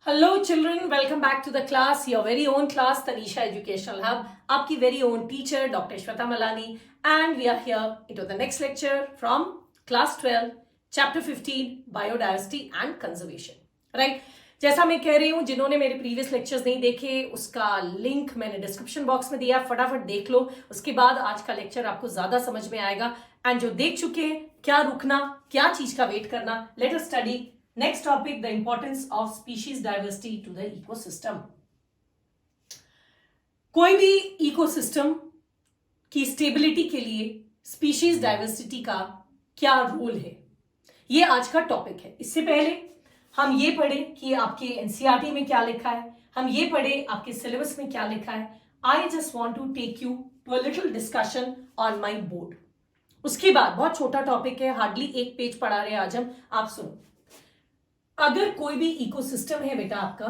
Hello children, welcome back to the class, your very own class, Tanisha Educational Hub, आपकी very own teacher, Dr. Shweta Malani, and we are here into the next lecture from class 12, chapter 15, Biodiversity and Conservation. Right? जैसा मैं कह रही हूँ, जिन्होंने मेरे previous lectures नहीं देखे उसका लिंक मैंने डिस्क्रिप्शन बॉक्स में दिया, फटाफट देख लो, उसके बाद आज का लेक्चर आपको ज्यादा समझ में आएगा. एंड जो देख चुके हैं, क्या रुकना, क्या चीज का वेट करना. Let us study next topic, the importance of species diversity to the ecosystem. कोई भी इकोसिस्टम की स्टेबिलिटी के लिए स्पीशीज डाइवर्सिटी का क्या रोल है, ये आज का टॉपिक है. इससे पहले हम ये पढ़े कि आपके एनसीईआरटी में क्या लिखा है, हम ये पढ़े आपके सिलेबस में क्या लिखा है. I just want to take you to a little discussion on my board. उसके बाद बहुत छोटा टॉपिक है, हार्डली एक पेज पढ़ा रहे आज हम. आप सुनो, अगर कोई भी इकोसिस्टम है बेटा आपका,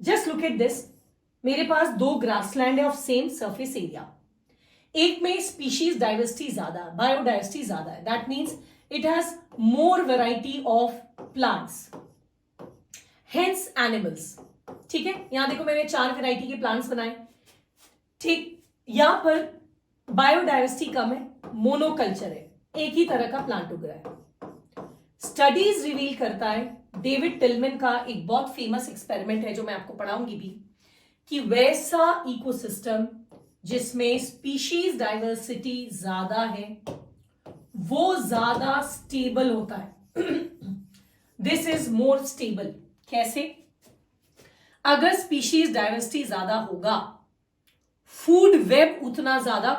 जस्ट लुक एट दिस. मेरे पास दो ग्रासलैंड है ऑफ सेम सरफेस एरिया. एक में स्पीशीज डाइवर्सिटी ज्यादा, बायोडाइवर्सिटी ज्यादा है. That means it has more variety of plants, hence animals. ठीक है, यहां देखो मैंने 4 वैरायटी के प्लांट्स बनाए. ठीक, यहां पर बायोडाइवर्सिटी कम है, मोनोकल्चर है, एक ही तरह का प्लांट उग रहा है. स्टडीज रिवील करता है, डेविड टिलमैन का एक बहुत फेमस एक्सपेरिमेंट है जो मैं आपको पढ़ाऊंगी भी, कि वैसा इकोसिस्टम जिसमें स्पीशीज डाइवर्सिटी ज्यादा है वो ज्यादा स्टेबल होता है. This is more stable. कैसे? अगर स्पीशीज डाइवर्सिटी ज्यादा होगा, फूड वेब उतना ज्यादा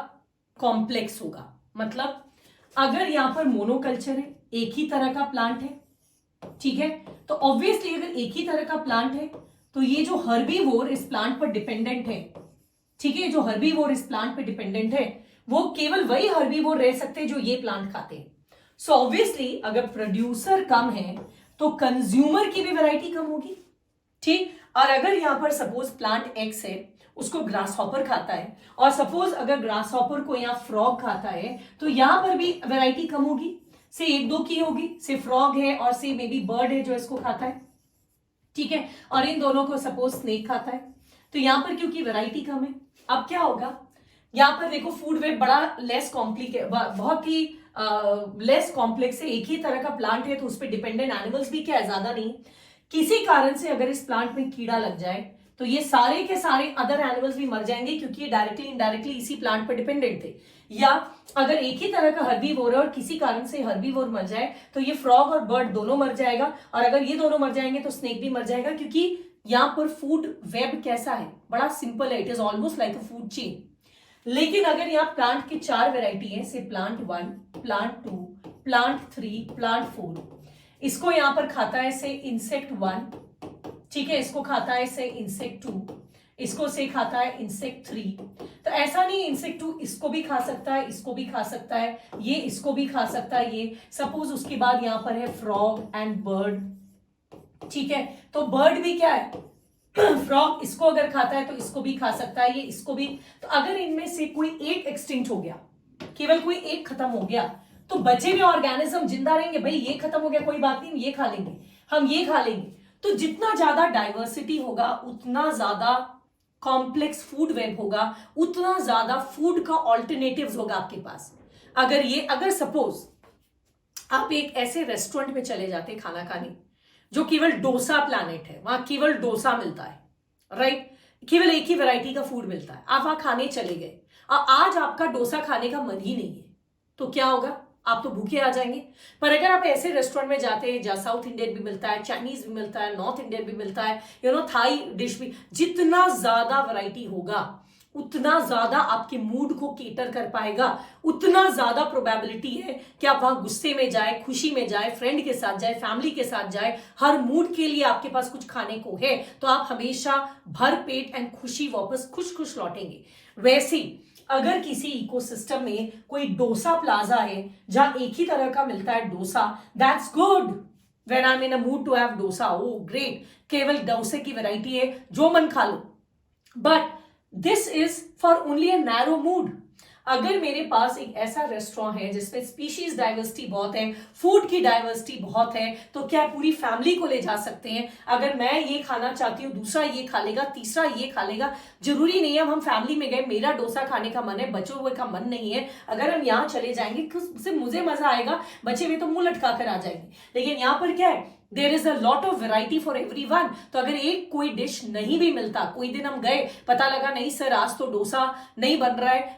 कॉम्प्लेक्स होगा. मतलब अगर यहां पर मोनोकल्चर है, एक ही तरह का प्लांट है, ठीक है, तो ऑब्वियसली अगर एक ही तरह का प्लांट है तो ये जो हर्बीवोर इस प्लांट पर डिपेंडेंट है, ठीक है, जो हर्बीवोर इस प्लांट पर डिपेंडेंट है वो केवल वही हर्बीवोर रह सकते हैं जो ये प्लांट खाते हैं. सो ऑब्वियसली अगर प्रोड्यूसर कम है तो कंज्यूमर की भी वैरायटी कम होगी. ठीक, और अगर यहां पर सपोज प्लांट एक्स है, उसको ग्रास हॉपर खाता है, और सपोज अगर ग्रास हॉपर को यहां फ्रॉग खाता है तो यहां पर भी वैरायटी कम होगी, से 1-2 की होगी. से फ्रॉग है और से मे बी बर्ड है जो इसको खाता है, ठीक है, और इन दोनों को सपोज स्नेक खाता है. तो यहां पर क्योंकि वैरायटी कम है, अब क्या होगा, यहां पर देखो फूड वेब बड़ा लेस कॉम्प्लिकेट, बहुत ही लेस कॉम्प्लेक्स है. एक ही तरह का प्लांट है तो उस पर डिपेंडेंट एनिमल्स भी क्या है, ज्यादा नहीं. किसी कारण से अगर इस प्लांट में कीड़ा लग जाए तो ये सारे के सारे अदर एनिमल्स भी मर जाएंगे क्योंकि ये डायरेक्टली इनडायरेक्टली इसी प्लांट पर डिपेंडेंट थे. या अगर एक ही तरह का हर्बीवोर है और किसी कारण से हर्बीवोर मर जाए तो ये फ्रॉग और बर्ड दोनों मर जाएगा, और अगर ये दोनों मर जाएंगे तो स्नेक भी मर जाएगा, क्योंकि यहां पर फूड वेब कैसा है, बड़ा सिंपल है. It is almost like a food chain. लेकिन अगर यहाँ प्लांट की 4 वैरायटी है, से प्लांट 1, प्लांट 2, प्लांट 3, प्लांट 4, इसको यहां पर खाता है से इंसेक्ट 1, ठीक है, इसको खाता है से इंसेक्ट 2, इसको से खाता है इंसेक्ट 3. तो ऐसा नहीं इंसेक्ट 2 इसको भी खा सकता है, इसको भी खा सकता है, ये इसको भी खा सकता है, ये सपोज. उसके बाद यहां पर है फ्रॉग एंड बर्ड, ठीक है, तो बर्ड भी क्या है, फ्रॉग इसको अगर खाता है तो इसको भी खा सकता है, ये इसको भी. तो अगर इनमें से कोई एक एक्सटिंक्ट हो गया, केवल कोई एक खत्म हो गया, तो बचे हुए ऑर्गेनिज्म जिंदा रहेंगे. भाई ये खत्म हो गया, कोई बात नहीं, ये खा लेंगे, हम ये खा लेंगे. तो जितना ज्यादा डाइवर्सिटी होगा उतना ज्यादा कॉम्प्लेक्स फूड वेब होगा, उतना ज्यादा फूड का ऑल्टरनेटिव्स होगा आपके पास. अगर सपोज आप एक ऐसे रेस्टोरेंट में चले जाते खाना खाने जो केवल डोसा प्लैनेट है, वहां केवल डोसा मिलता है, राइट, केवल एक ही वैरायटी का फूड मिलता है, आप वहां खाने चले गए और आज आपका डोसा खाने का मन ही नहीं है, तो क्या होगा, आप तो भूखे आ जाएंगे. पर अगर आप ऐसे रेस्टोरेंट में जाते हैं जहां साउथ इंडियन भी मिलता है, चाइनीज भी मिलता है, नॉर्थ इंडियन भी मिलता है, थाई डिश भी, जितना ज्यादा वैरायटी होगा उतना ज्यादा आपके मूड को केटर कर पाएगा, उतना ज्यादा प्रोबेबिलिटी है कि आप वहां गुस्से में जाए, खुशी में जाए, फ्रेंड के साथ जाए, फैमिली के साथ जाए, हर मूड के लिए आपके पास कुछ खाने को है, तो आप हमेशा भर पेट एंड खुशी वापस खुश खुश लौटेंगे. वैसे अगर किसी इकोसिस्टम में कोई डोसा प्लाजा है जहां एक ही तरह का मिलता है dosa, that's good. When I am in a mood to have dosa, oh great, केवल डोसे की वैरायटी है, जो मन खा लो. But this is for only a narrow mood. अगर मेरे पास एक ऐसा रेस्टोरेंट है जिसमें स्पीशीज डाइवर्सिटी बहुत है, फूड की डाइवर्सिटी बहुत है, तो क्या पूरी फैमिली को ले जा सकते हैं? अगर मैं ये खाना चाहती हूँ, दूसरा ये खा लेगा, तीसरा ये खा लेगा, जरूरी नहीं है हम फैमिली में गए, मेरा डोसा खाने का मन है, बचे हुए का मन नहीं है, अगर हम यहाँ चले जाएंगे उससे मुझे मजा आएगा, बचे हुए तो मुंह लटका कर आ जाएंगे। लेकिन यहाँ पर क्या है, there is a lot of variety for everyone. तो अगर एक कोई डिश नहीं भी मिलता, कोई दिन हम गए, पता लगा नहीं सर आज तो डोसा नहीं बन रहा है,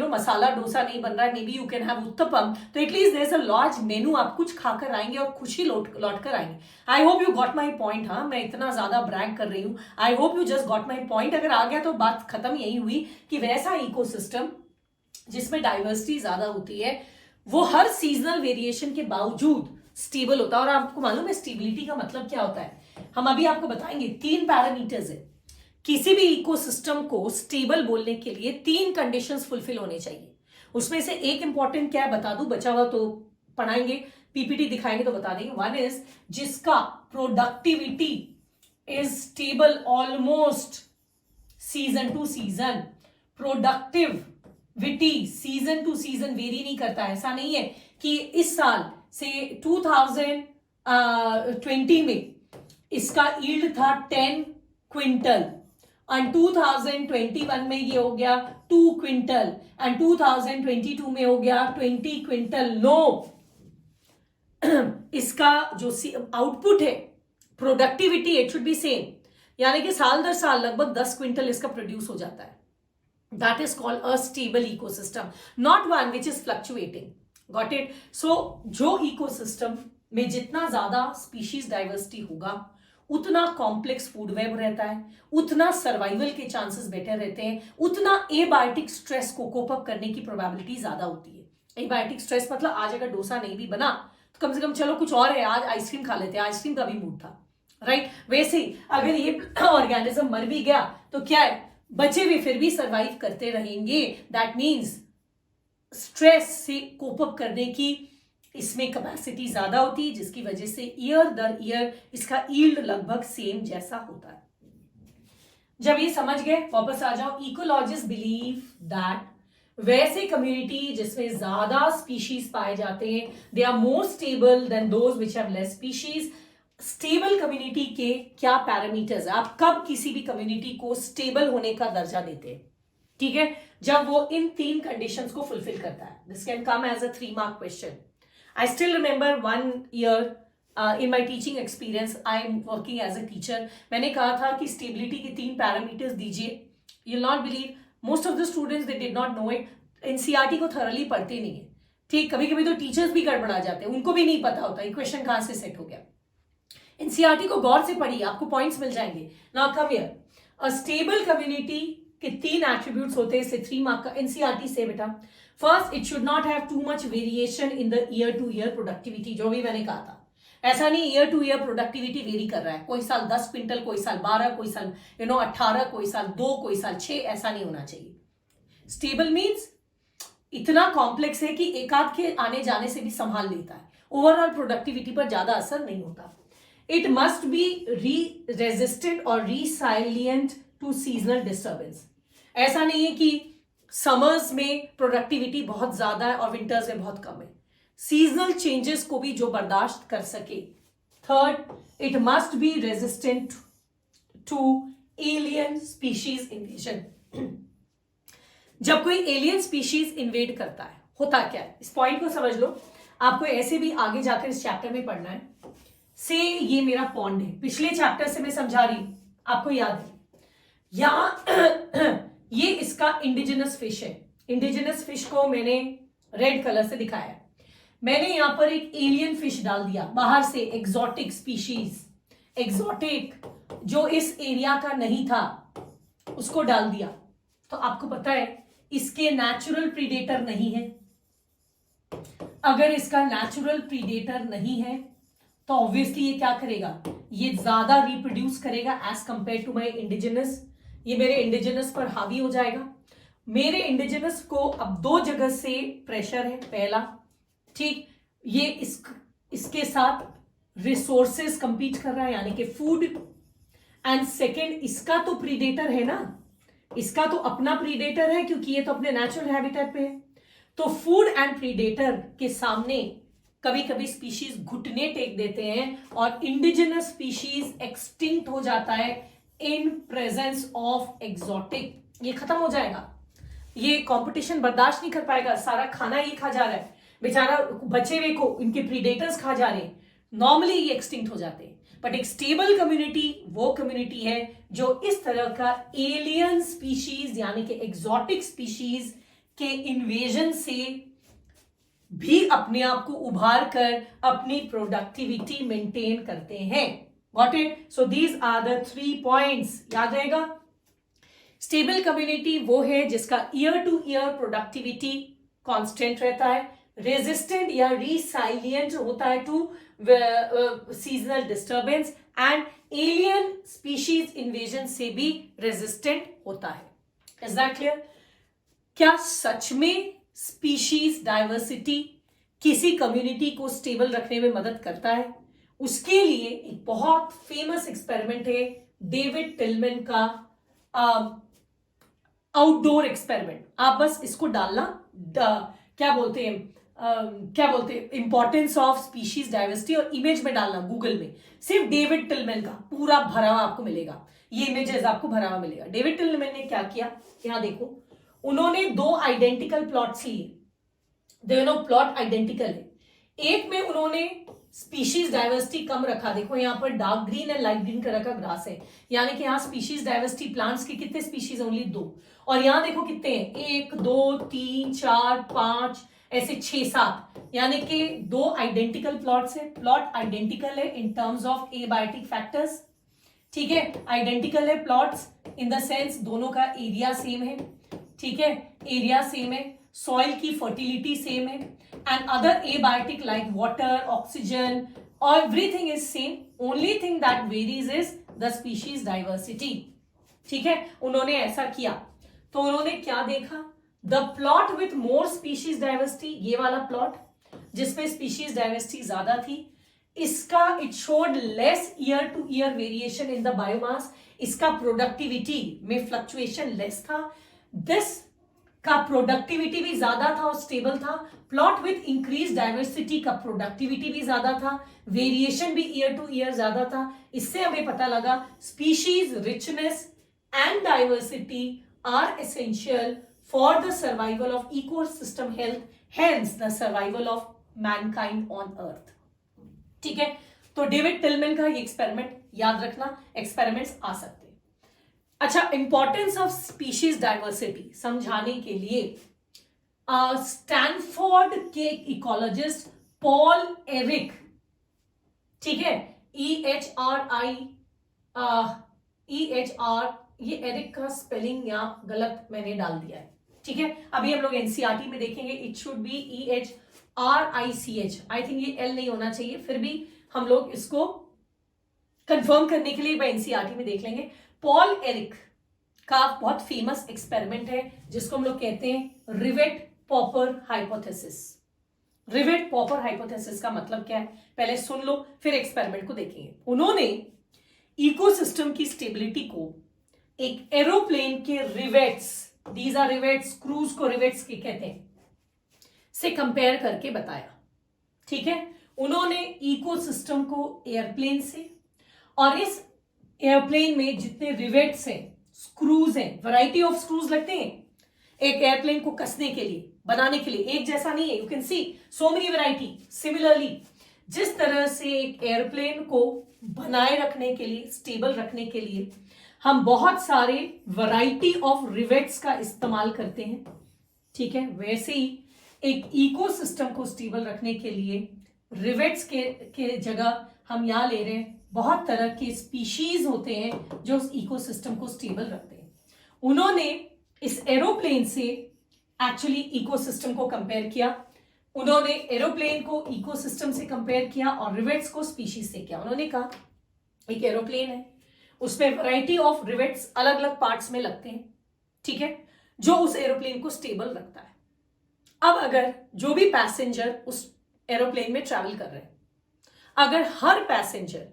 मसाला डोसा नहीं बन रहा है, maybe you can have uttapam, तो at least there is a large menu, आप कुछ खाकर आएंगे और खुशी लौट कर आएंगे। I hope you got my point. हाँ, मैं इतना ज्यादा ब्रैग कर रही हूँ, I hope you just got my point. अगर आ गया तो बात खत्म यही हुई कि वैसा इकोसिस्टम जिसमें डाइवर्सिटी ज्यादा होती है, वो हर सीजनल वेरिएशन के बावजूद स्टेबल होता है। और आपको मालूम है स्टेबिलिटी का मतलब क्या होता है? हम अभी आपको बताएंगे। 3 पैरामीटर्स है। किसी भी इकोसिस्टम को स्टेबल बोलने के लिए 3 कंडीशंस फुलफिल होने चाहिए। उसमें से एक इंपॉर्टेंट क्या है बता दूं, बचा हुआ तो पढ़ाएंगे, पीपीटी दिखाएंगे तो बता देंगे। वन इज जिसका productivity is stable almost season two season. Productivity season two season very नहीं करता है। ऐसा नहीं है कि इस साल से 2020 में इसका यील्ड था 10 क्विंटल एंड 2021 में ये हो गया 2 क्विंटल एंड 2022 में हो गया 20 क्विंटल। नो, इसका जो आउटपुट है, productivity, it should be same, यानी कि साल दर साल लगभग 10 क्विंटल इसका प्रोड्यूस हो जाता है। That is called a stable ecosystem, not one which is fluctuating. Got it? So जो इकोसिस्टम में जितना ज्यादा स्पीशीज डाइवर्सिटी होगा, उतना कॉम्प्लेक्स फूड वेब रहता है, उतना सर्वाइवल के चांसेस बेटर रहते हैं, उतना एबायोटिक स्ट्रेस को कोप अप करने की प्रोबेबिलिटी ज्यादा होती है। एबायोटिक स्ट्रेस मतलब आज अगर डोसा नहीं भी बना तो कम से कम चलो कुछ और है, आज आइसक्रीम खा लेते हैं, आइसक्रीम का भी मूड था, राइट? वैसे ही अगर ये ऑर्गेनिज्म मर भी गया तो क्या है, बचे हुए फिर भी सर्वाइव करते रहेंगे। दैट मीन्स स्ट्रेस से कोप अप करने की इसमें कैपेसिटी ज्यादा होती है, जिसकी वजह से ईयर दर ईयर इसका यील्ड लगभग सेम जैसा होता है। जब ये समझ गए, वापस आ जाओ। इकोलॉजिस्ट बिलीव दैट वैसे कम्युनिटी जिसमें ज्यादा स्पीशीज पाए जाते हैं, they are more stable than those which have less species. Stable community के क्या पैरामीटर्स है? आप कब किसी भी कम्युनिटी को स्टेबल होने का दर्जा देते हैं? ठीक है, जब वो इन 3 कंडीशंस को फुलफिल करता है। This can come as a 3 mark question. I still remember 1 year in my teaching experience, I am working as a teacher. मैंने कहा था कि स्टेबिलिटी के 3 पैरामीटर्स दीजिए। You not believe, most of the students they did not know it. NCERT को thoroughly पढ़ते नहीं है, ठीक? कभी कभी तो टीचर्स भी गड़बड़ा जाते हैं, उनको भी नहीं पता होता ये क्वेश्चन कहां से सेट हो गया। एनसीईआरटी को गौर से पढ़िए, आपको पॉइंट्स मिल जाएंगे। Now come here, a stable community के 3 एट्रीब्यूट्स होते हैं, इससे 3 मार्क का एनसीईआरटी से बेटा। First, it should not have too much variation in the year to year productivity, जो भी मैंने कहा था। ऐसा नहीं year to year productivity very कर रहा है, कोई साल 10 क्विंटल, कोई साल 12, कोई साल 18, कोई साल 2, कोई साल 6, ऐसा नहीं होना चाहिए। स्टेबल मीन्स इतना कॉम्प्लेक्स है कि एक आध के आने जाने से भी संभाल लेता है, ओवरऑल प्रोडक्टिविटी पर ज्यादा असर नहीं होता। इट मस्ट बी रेजिस्टेंट और रिसाइलिएंट टू सीजनल डिस्टर्बेंस। ऐसा नहीं है कि समर्स में प्रोडक्टिविटी बहुत ज्यादा है और विंटर्स में बहुत कम है, सीजनल चेंजेस को भी जो बर्दाश्त कर सके। Third, it must be resistant to alien species invasion. जब कोई एलियन स्पीशीज इन्वेड करता है, होता क्या है, इस पॉइंट को समझ लो। आपको ऐसे भी आगे जाकर इस चैप्टर में पढ़ना है। से ये मेरा पॉन्ड है, पिछले चैप्टर से मैं समझा रही हूं, आपको याद है? यहां ये इसका इंडिजिनस फिश है। इंडिजिनस फिश को मैंने रेड कलर से दिखाया है। मैंने यहां पर एक एलियन फिश डाल दिया बाहर से, एक्सोटिक स्पीशीज, एक्सोटिक जो इस एरिया का नहीं था उसको डाल दिया। तो आपको पता है इसके नेचुरल प्रीडेटर नहीं है। अगर इसका नेचुरल प्रीडेटर नहीं है तो ऑब्वियसली ये क्या करेगा, ये ज्यादा रिप्रोड्यूस करेगा as compare to my indigenous. ये मेरे इंडिजिनस पर हावी हो जाएगा। मेरे इंडिजिनस को अब 2 जगह से प्रेशर है। पहला, ठीक, ये इसके साथ रिसोर्सेस कंपीट कर रहा है, यानी कि फूड। एंड सेकेंड, इसका तो प्रीडेटर है ना, इसका तो अपना प्रीडेटर है क्योंकि ये तो अपने नेचुरल हैबिटेट पे है। तो फूड एंड प्रीडेटर के सामने कभी कभी स्पीशीज घुटने टेक देते हैं और इंडिजिनस स्पीशीज एक्सटिंक्ट हो जाता है इन प्रेजेंस ऑफ एक्सोटिक। ये खत्म हो जाएगा, ये कंपटीशन बर्दाश्त नहीं कर पाएगा, सारा खाना ये खा जा रहा है, बेचारा बचे हुए को इनके प्रीडेटर्स खा जा रहे हैं, नॉर्मली ये एक्सटिंक्ट हो जाते हैं। बट एक स्टेबल कम्युनिटी वो कम्युनिटी है जो इस तरह का एलियन स्पीशीज यानी कि एक्सोटिक स्पीशीज के इन्वेजन से भी अपने आप को उभार कर अपनी प्रोडक्टिविटी मेंटेन करते हैं। Got it? So these are the 3 points, याद रहेगा। स्टेबल कम्युनिटी वो है जिसका year to year productivity constant रहता है, रेजिस्टेंट या रिसाइलिएंट होता है to seasonal disturbance, and alien species invasion से भी रेजिस्टेंट होता है। Is that clear? क्या सच में स्पीशीज डाइवर्सिटी किसी कम्युनिटी को स्टेबल रखने में मदद करता है? उसके लिए एक बहुत फेमस एक्सपेरिमेंट है डेविड टिलमैन का आउटडोर एक्सपेरिमेंट। आप बस इसको डालना, क्या बोलते हैं इंपॉर्टेंस ऑफ स्पीशीज डाइवर्सिटी, और इमेज में डालना गूगल में, सिर्फ डेविड टिलमैन का पूरा भरा हुआ आपको मिलेगा, ये इमेजेस आपको भरा हुआ मिलेगा। डेविड टिलमैन ने क्या किया, यहां देखो, उन्होंने 2 आइडेंटिकल प्लॉट्स लिए, दोनों प्लॉट आइडेंटिकल है। एक में उन्होंने स्पीशीज डाइवर्सिटी कम रखा, देखो यहां पर dark green and light green colour का ग्रास है, यानी कि यहां स्पीशीज डाइवर्सिटी प्लांट्स के कितने स्पीशीज? ओनली 2। और यहां देखो कितने हैं, 1 2 3 4 5 ऐसे 6 7, यानी कि 2 आइडेंटिकल प्लॉट्स है। प्लॉट आइडेंटिकल है in terms of abiotic factors, ठीक है, आइडेंटिकल है प्लॉट्स इन द सेंस दोनों का एरिया सेम है, ठीक है, एरिया सेम है, सॉइल की फर्टिलिटी सेम है, and other abiotic like water, oxygen, everything is same, only thing that varies is the species diversity. ठीक है, उन्होंने ऐसा किया तो उन्होंने क्या देखा, the plot with more species diversity, ये वाला प्लॉट जिसमें स्पीशीज डाइवर्सिटी ज्यादा थी, इसका it showed less year to year variation in the biomass, इसका प्रोडक्टिविटी में फ्लक्चुएशन लेस था, दिस का प्रोडक्टिविटी भी ज्यादा था और स्टेबल था। प्लॉट विथ इंक्रीज डाइवर्सिटी का प्रोडक्टिविटी भी ज्यादा था, वेरिएशन भी ईयर टू ईयर ज्यादा था। इससे हमें पता लगा species richness and diversity are essential for the survival of ecosystem health, hence the survival of mankind on earth. ठीक है, तो डेविड टिलमैन का ये एक्सपेरिमेंट याद रखना, एक्सपेरिमेंट्स आ सकते हैं। अच्छा, इंपॉर्टेंस ऑफ स्पीशीज डाइवर्सिटी समझाने के लिए स्टैनफोर्ड के इकोलॉजिस्ट पॉल एरिक, ठीक है, EHR, ये एरिक का स्पेलिंग यहाँ गलत मैंने डाल दिया है, ठीक है, अभी हम लोग एनसीईआरटी में देखेंगे, it should be EHRICH, I think ये L नहीं होना चाहिए, फिर भी हम लोग इसको कंफर्म करने के लिए एनसीईआरटी में देख लेंगे। पॉल एरिक का बहुत फेमस एक्सपेरिमेंट है जिसको हम लोग कहते हैं rivet popper hypothesis. Rivet popper hypothesis का मतलब क्या है, पहले सुन लो फिर एक्सपेरिमेंट को देखेंगे। उन्होंने इकोसिस्टम की स्टेबिलिटी को एक एरोप्लेन के rivets, these are rivets, screws को रिवेट्स के कहते हैं, से कंपेयर करके बताया। ठीक है, उन्होंने इकोसिस्टम को एयरप्लेन से, और इस एयरप्लेन में जितने रिवेट्स हैं, स्क्रूज हैं, वैरायटी ऑफ स्क्रूज लगते हैं एक एयरप्लेन को कसने के लिए, बनाने के लिए, एक जैसा नहीं है, you can see so many variety. Similarly जिस तरह से एक एयरप्लेन को बनाए रखने के लिए, स्टेबल रखने के लिए हम बहुत सारे वैरायटी ऑफ रिवेट्स का इस्तेमाल करते हैं, ठीक है, वैसे ही एक इकोसिस्टम को स्टेबल रखने के लिए रिवेट्स के जगह हम यहां ले रहे हैं बहुत तरह के स्पीशीज होते हैं जो उस इकोसिस्टम को स्टेबल रखते हैं। उन्होंने इस एरोप्लेन से एक्चुअली इकोसिस्टम को कंपेयर किया, उन्होंने एरोप्लेन को इकोसिस्टम से कंपेयर किया और रिवेट्स को स्पीशीज से किया। उन्होंने कहा एक एरोप्लेन है, उसमें वैरायटी ऑफ रिवेट्स अलग अलग पार्ट्स में लगते हैं, ठीक है, जो उस एरोप्लेन को स्टेबल रखता है। अब अगर जो भी पैसेंजर उस एरोप्लेन में ट्रैवल कर रहे हैं, अगर हर पैसेंजर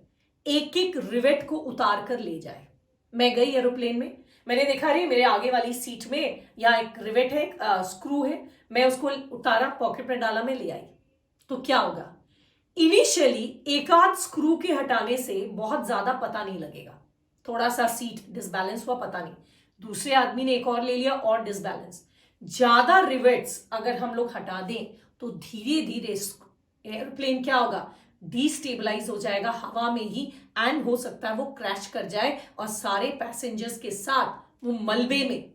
एक एक रिवेट को उतार कर ले जाए, मैं गई एरोप्लेन में, मैंने देखा रे मेरे आगे वाली सीट में यहाँ एक रिवेट है, एक स्क्रू है, मैं उसको उतारा, पॉकेट में डाला, मैं ले आई, तो क्या होगा? इनिशियली एक आध स्क्रू के हटाने से बहुत ज्यादा पता नहीं लगेगा, थोड़ा सा सीट डिसबैलेंस हुआ पता नहीं, दूसरे आदमी ने एक और ले लिया और डिसबैलेंस। ज्यादा रिवेट्स अगर हम लोग हटा दें तो धीरे धीरे एयरप्लेन क्या होगा? डिस्टेबलाइज हो जाएगा हवा में ही, एंड हो सकता है वो क्रैश कर जाए और सारे पैसेंजर्स के साथ वो मलबे में,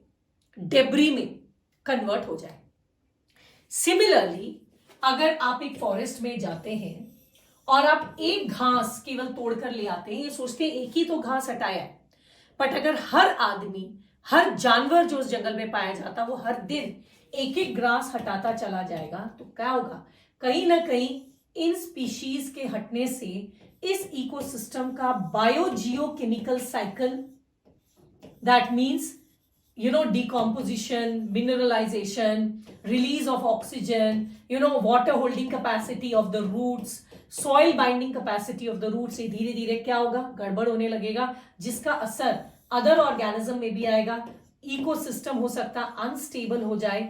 डेब्री में कन्वर्ट हो जाए। सिमिलरली अगर आप एक फॉरेस्ट में जाते हैं और आप एक घास केवल तोड़कर ले आते हैं, ये सोचते हैं एक ही तो घास हटाया है, बट अगर हर आदमी, हर जानवर जो उस जंगल में पाया जाता वो हर दिन एक एक ग्रास हटाता चला जाएगा, तो क्या होगा? कहीं ना कहीं इन स्पीशीज के हटने से इस इकोसिस्टम का biogeochemical cycle, that means decomposition, mineralization, release of oxygen, water holding capacity of the roots, soil binding capacity of the roots, ये धीरे धीरे क्या होगा? गड़बड़ होने लगेगा, जिसका असर अदर ऑर्गेनिज्म में भी आएगा। इकोसिस्टम हो सकता है अनस्टेबल हो जाए,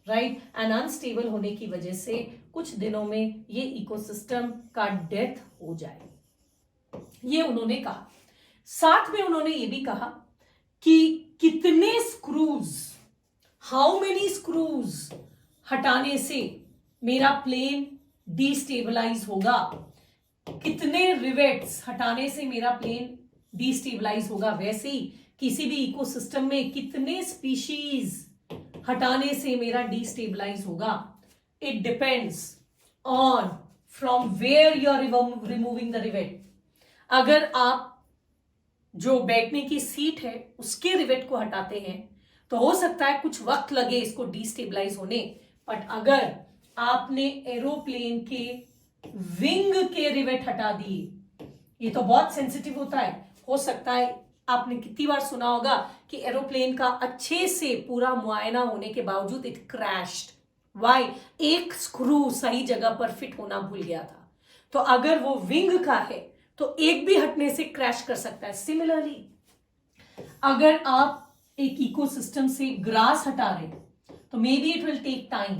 राइट? एंड अनस्टेबल होने की वजह से कुछ दिनों में ये इकोसिस्टम का डेथ हो जाए, ये उन्होंने कहा। साथ में उन्होंने ये भी कहा कि कितने स्क्रूज, हाउ मेनी स्क्रूज हटाने से मेरा प्लेन डिस्टेबलाइज होगा, कितने रिवेट्स हटाने से मेरा प्लेन डिस्टेबलाइज होगा। वैसे ही किसी भी इकोसिस्टम में कितने स्पीशीज हटाने से मेरा डिस्टेबलाइज होगा, it depends on from where you are removing the rivet. अगर आप जो बैठने की सीट है उसके रिवेट को हटाते हैं तो हो सकता है कुछ वक्त लगे इसको डिस्टेबलाइज होने, बट अगर आपने एरोप्लेन के विंग के रिवेट हटा दिए, ये तो बहुत सेंसिटिव होता है, हो सकता है आपने कितनी बार सुना होगा कि एरोप्लेन का अच्छे से पूरा मुआयना होने के बावजूद इट क्रैश्ड, वाई? एक स्क्रू सही जगह पर फिट होना भूल गया था। तो अगर वो विंग का है तो एक भी हटने से क्रैश कर सकता है। सिमिलरली अगर आप एक इकोसिस्टम से ग्रास हटा रहे तो maybe it will take time,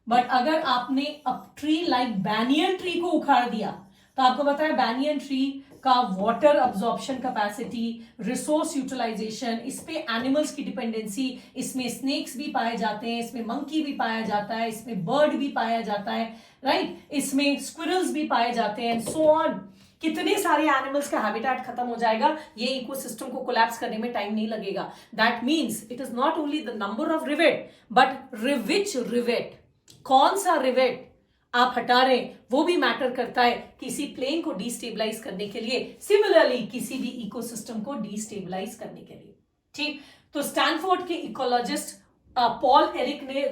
but अगर आपने अब ट्री लाइक बैनियन ट्री को उखाड़ दिया तो आपको पता है बैनियन ट्री का water absorption capacity, resource utilisation, इस पे एनिमल्स की डिपेंडेंसी, इसमें स्नेक्स भी पाए जाते हैं, इसमें मंकी भी पाया जाता है, इसमें बर्ड भी पाया जाता है, राइट? इसमें स्क्विरल्स भी पाए जाते हैं, सो ऑन। कितने सारे एनिमल्स का हैबिटेट खत्म हो जाएगा, ये इकोसिस्टम को कोलैप्स करने में टाइम नहीं लगेगा। That means it is not only the number of rivet but which rivet, कौन सा रिवेट आप हटा रहे हैं वो भी मैटर करता है किसी प्लेन को डिस्टेबलाइज करने के लिए, सिमिलरली किसी भी इकोसिस्टम को डिस्टेबलाइज करने के लिए। ठीक, तो स्टैनफोर्ड के इकोलॉजिस्ट पॉल एरिक ने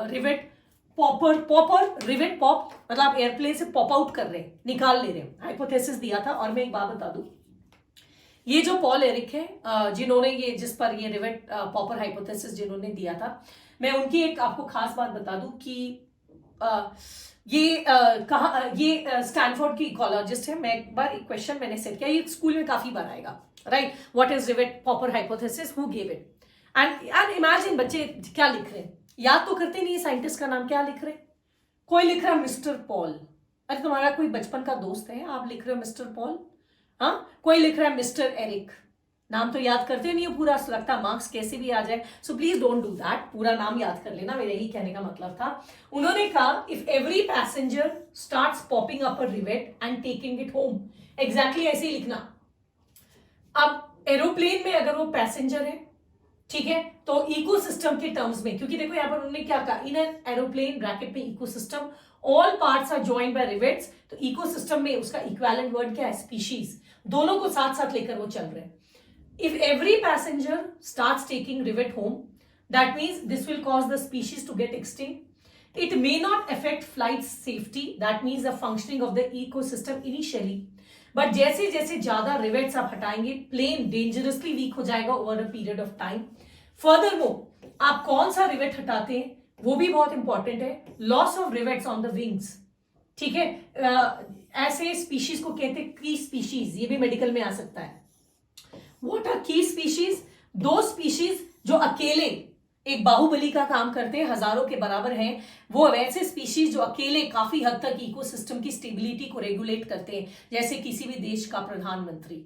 रिवेट पॉप मतलब एयरप्लेन से पॉप आउट कर रहे हैं, निकाल ले रहे हैं, हाइपोथेसिस दिया था। और मैं एक बात बता दूं, ये जो पॉल एरिक है जिन्होंने ये जिस पर ये रिवेट पॉपर हाइपोथेसिस जिन्होंने दिया था, मैं उनकी एक आपको खास बात बता दूं कि ये स्टैनफोर्ड की इकोलॉजिस्ट है। मैं एक बार एक क्वेश्चन मैंने सेट किया, ये स्कूल में काफी बार आएगा, right? What is rivet popper hypothesis, who gave it? And imagine बच्चे क्या लिख रहे हैं, याद तो करते नहीं साइंटिस्ट का नाम, क्या लिख रहे? कोई लिख रहा है मिस्टर पॉल, अरे तुम्हारा कोई बचपन का दोस्त है, आप लिख रहे हो मिस्टर पॉल। हाँ, कोई लिख रहा है मिस्टर एरिक, नाम तो याद करते नहीं हो पूरा, लगता मार्क्स कैसे भी आ जाए। So please don't do that, पूरा नाम याद कर लेना, मेरे ही कहने का मतलब था। उन्होंने कहा if every passenger starts popping up a rivet and taking it home, exactly ऐसे ही लिखना। अब एरोप्लेन में अगर वो पैसेंजर है, ठीक है, तो इकोसिस्टम के टर्म्स में, क्योंकि देखो यहां पर उन्होंने क्या कहा, इन एन एरोप्लेन ब्रैकेट में ecosystem all parts are joined by rivets, तो इकोसिस्टम में उसका इक्विवेलेंट वर्ड क्या है? स्पीशीज। दोनों को साथ साथ लेकर वो चल रहे हैं। If every passenger starts taking rivet home, that means this will cause the species to get extinct. It may not affect flight safety, that means the functioning of the ecosystem initially. But जैसे जैसे ज्यादा rivets आप हटाएंगे, plane dangerously weak हो जाएगा over a period of time. Furthermore, आप कौन सा rivet हटाते हैं वो भी बहुत इंपॉर्टेंट है। Loss of rivets on the wings, ठीक है, ऐसे स्पीशीज को कहते हैं की स्पीशीज, ये भी मेडिकल में आ सकता है। What are key species? दो स्पीशीज जो अकेले एक बाहुबली का काम करते हैं, हजारों के बराबर हैं, वो वैसे स्पीशीज जो अकेले काफी हद तक इकोसिस्टम की स्टेबिलिटी को रेगुलेट करते हैं, जैसे किसी भी देश का प्रधानमंत्री,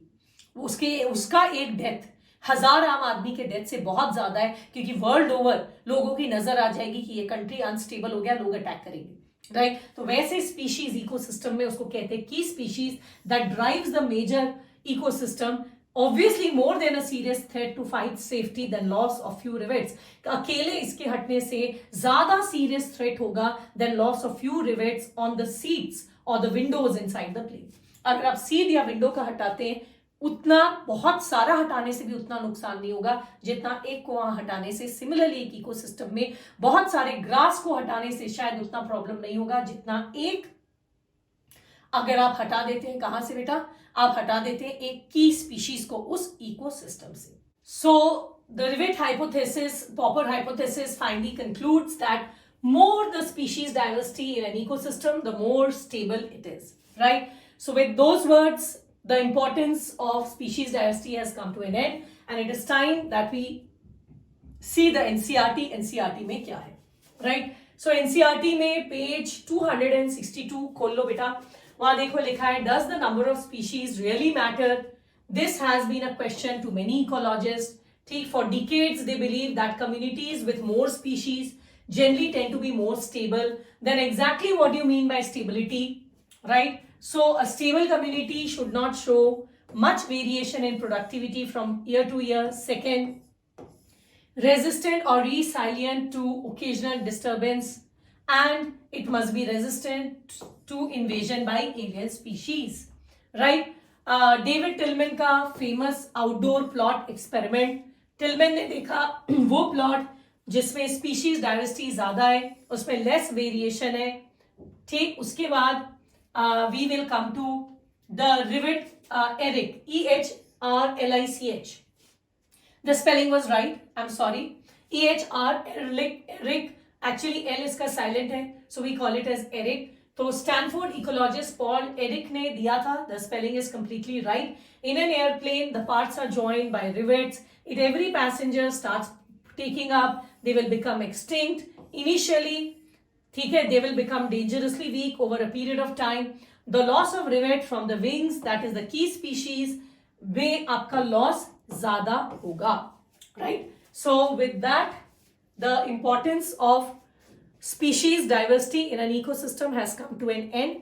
उसका एक डेथ 1000 आम आदमी के डेथ से बहुत ज्यादा है, क्योंकि वर्ल्ड ओवर लोगों की नजर आ जाएगी कि ये कंट्री अनस्टेबल हो गया, लोग अटैक करेंगे, राइट। तो वैसे स्पीशीज इकोसिस्टम में उसको कहते हैं की species that drives the major ecosystem, obviously more than a serious threat to fight safety than loss of few rivets. अकेले इसके हटने से ज्यादा serious threat होगा than loss of few rivets on the seats or the windows inside the plane. अगर आप seat या window का हटाते हैं, उतना बहुत सारा हटाने से भी उतना नुकसान नहीं होगा जितना एक को वहां हटाने से। सिमिलरली एक इकोसिस्टम में बहुत सारे ग्रास को हटाने से शायद उतना प्रॉब्लम नहीं होगा जितना एक अगर आप हटा देते हैं। कहां से बेटा? आप हटा देते हैं एक की स्पीशीज को उस इकोसिस्टम से। So the rivet hypothesis, popper hypothesis finally concludes that more the species diversity in an ecosystem, the more stable it is, right? So with those words, the importance of species diversity has come to an end, and it is time that we see the NCERT. NCERT में क्या है, right? So NCERT में page 262 खोल लो बेटा, वहां देखो लिखा है, does the number of species really matter? This has been a question to many ecologists. ठीक, for decades they believe that communities with more species generally tend to be more stable. Then exactly what do you mean by stability, right? So a stable community should not show much variation in productivity from year to year. Second, resistant or resilient to occasional disturbance, and it must be resistant to invasion by alien species, right? David Tilman का famous outdoor plot experiment, Tilman ने देखा वो plot जिसमें species diversity ज्यादा है, उसमें less variation है, ठीक। उसके बाद we will come to the rivet Ehrlich, EHRLICH, the spelling was right, I am sorry, EHRLIC, actually L इसका साइलेंट है, so we call it as Ehrlich. तो स्टैनफोर्ड इकोलॉजिस्ट पॉल एरिक ने दिया था, the spelling is completely right. In an airplane the parts are joined by rivets, it every passenger starts taking up, they will become extinct initially, ठीक है, they will become dangerously weak over a period of time. The loss of rivet from the wings, that is the key species, में आपका loss ज्यादा होगा, right? So with that, the importance of species diversity in an ecosystem has come to an end.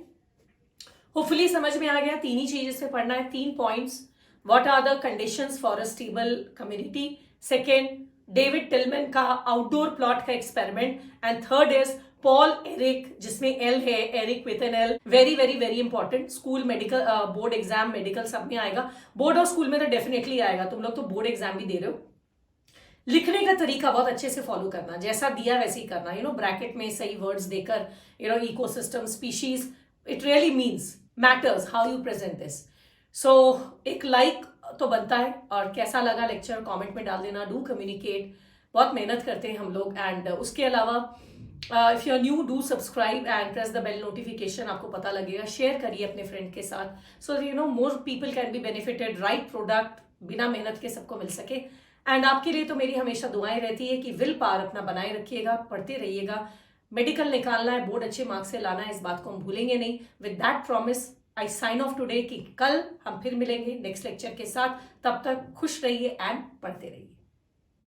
Hopefully समझ में आ गया। तीन ही चीजें से पढ़ना है, 3 points. What are the conditions for a stable community? Second, David Tilman का आउटडोर प्लॉट का experiment, and third is Paul Ehrlich, जिसमें एल है, Ehrlich with an L, very very very important. School, medical, board exam, medical सब में आएगा, board और school में तो डेफिनेटली आएगा, तुम लोग तो बोर्ड एग्जाम भी दे रहे हो। लिखने का तरीका बहुत अच्छे से फॉलो करना, जैसा दिया वैसे ही करना, ब्रैकेट में सही वर्ड्स देकर, ecosystem, species, it really means matters how you present this. So एक लाइक तो बनता है, और कैसा लगा लेक्चर कमेंट में डाल देना, डू कम्युनिकेट, बहुत मेहनत करते हैं हम लोग। एंड उसके अलावा if you are new, do subscribe and press the bell notification, आपको पता लगेगा। शेयर करिए अपने फ्रेंड के साथ, so more people can be benefited, right product बिना मेहनत के सबको मिल सके। एंड आपके लिए तो मेरी हमेशा दुआएं रहती है कि विल पावर अपना बनाए रखिएगा, पढ़ते रहिएगा, मेडिकल निकालना है, बोर्ड अच्छे मार्क्स से लाना है, इस बात को हम भूलेंगे नहीं। With that promise I sign off today कि कल हम फिर मिलेंगे नेक्स्ट लेक्चर के साथ। तब तक खुश रहिए एंड पढ़ते रहिए।